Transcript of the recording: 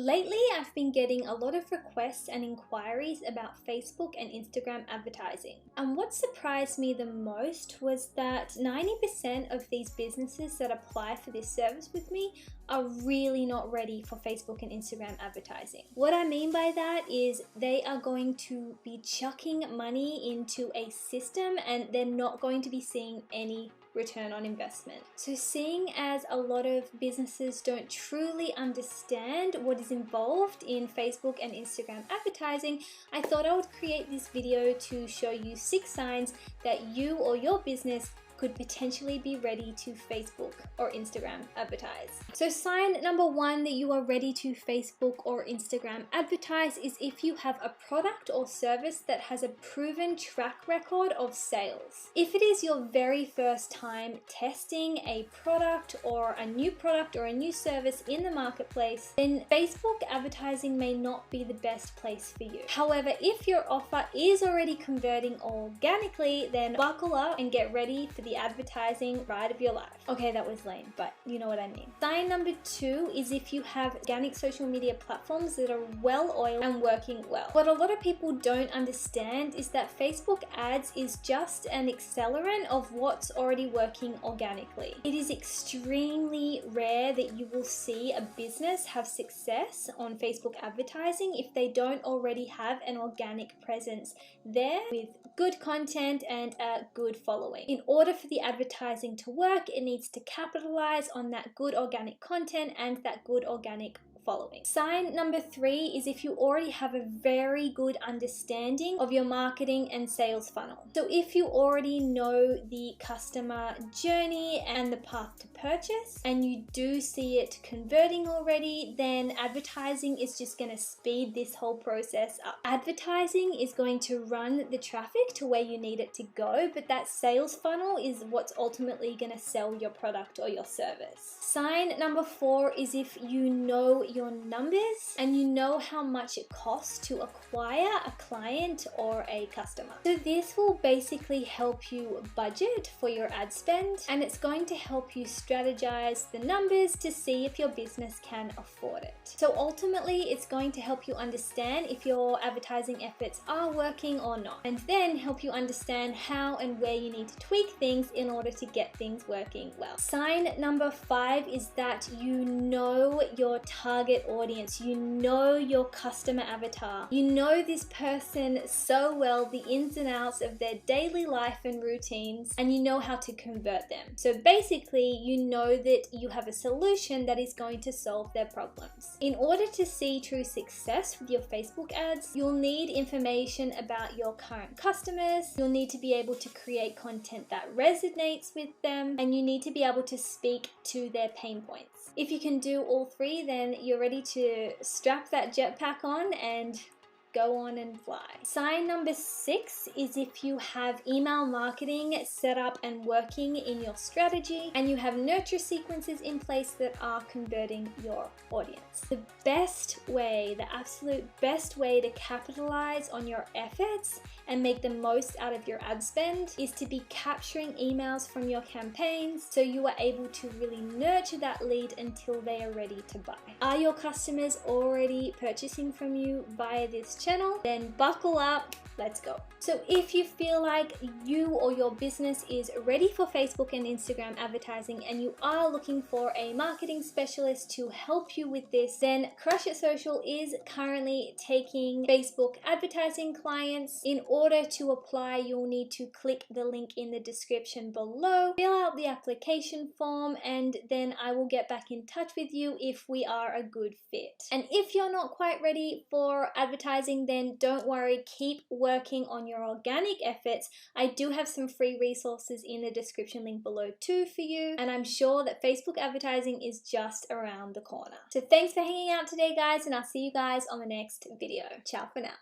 Lately, I've been getting a lot of requests and inquiries about Facebook and Instagram advertising. And what surprised me the most was that 90% of these businesses that apply for this service with me are really not ready for Facebook and Instagram advertising. What I mean by that is they are going to be chucking money into a system and they're not going to be seeing any return on investment. So seeing as a lot of businesses don't truly understand what is involved in Facebook and Instagram advertising, I thought I would create this video to show you 6 signs that you or your business could potentially be ready to Facebook or Instagram advertise. So sign number 1 that you are ready to Facebook or Instagram advertise is if you have a product or service that has a proven track record of sales. If it is your very first time testing a product or a new service in the marketplace, then Facebook advertising may not be the best place for you. However, if your offer is already converting organically, then buckle up and get ready for the advertising ride of your life. Okay, that was lame, but you know what I mean. Sign number 2 is if you have organic social media platforms that are well-oiled and working well. What a lot of people don't understand is that Facebook ads is just an accelerant of what's already working organically. It is extremely rare that you will see a business have success on Facebook advertising if they don't already have an organic presence there with good content and a good following. In order for the advertising to work, it needs to capitalize on that good organic content and that good organic following. Sign number 3 is if you already have a very good understanding of your marketing and sales funnel. So if you already know the customer journey and the path to purchase and you do see it converting already, then advertising is just going to speed this whole process up. Advertising is going to run the traffic to where you need it to go, but that sales funnel is what's ultimately going to sell your product or your service. Sign number 4 is if you know your numbers and you know how much it costs to acquire a client or a customer. So this will basically help you budget for your ad spend, and it's going to help you strategize the numbers to see if your business can afford it. So ultimately, it's going to help you understand if your advertising efforts are working or not, and then help you understand how and where you need to tweak things in order to get things working well. Sign number 5 is that you know your target audience, you know your customer avatar, you know this person so well, the ins and outs of their daily life and routines, and you know how to convert them. So basically, you know that you have a solution that is going to solve their problems. In order to see true success with your Facebook ads, you'll need information about your current customers, you'll need to be able to create content that resonates with them, and you need to be able to speak to their pain points. If you can do all 3, then you're ready to strap that jetpack on and go on and fly. Sign number 6 is if you have email marketing set up and working in your strategy and you have nurture sequences in place that are converting your audience. The best way, the absolute best way to capitalize on your efforts and make the most out of your ad spend is to be capturing emails from your campaigns so you are able to really nurture that lead until they are ready to buy. Are your customers already purchasing from you via this channel? Then buckle up, let's go. So if you feel like you or your business is ready for Facebook and Instagram advertising and you are looking for a marketing specialist to help you with this, then Crush It Social is currently taking Facebook advertising clients. In order to apply, you'll need to click the link in the description below, fill out the application form, and then I will get back in touch with you if we are a good fit. And if you're not quite ready for advertising, then don't worry, keep working on your organic efforts. I do have some free resources in the description link below too for you, and I'm sure that Facebook advertising is just around the corner. So thanks for hanging out today, guys, and I'll see you guys on the next video. Ciao for now.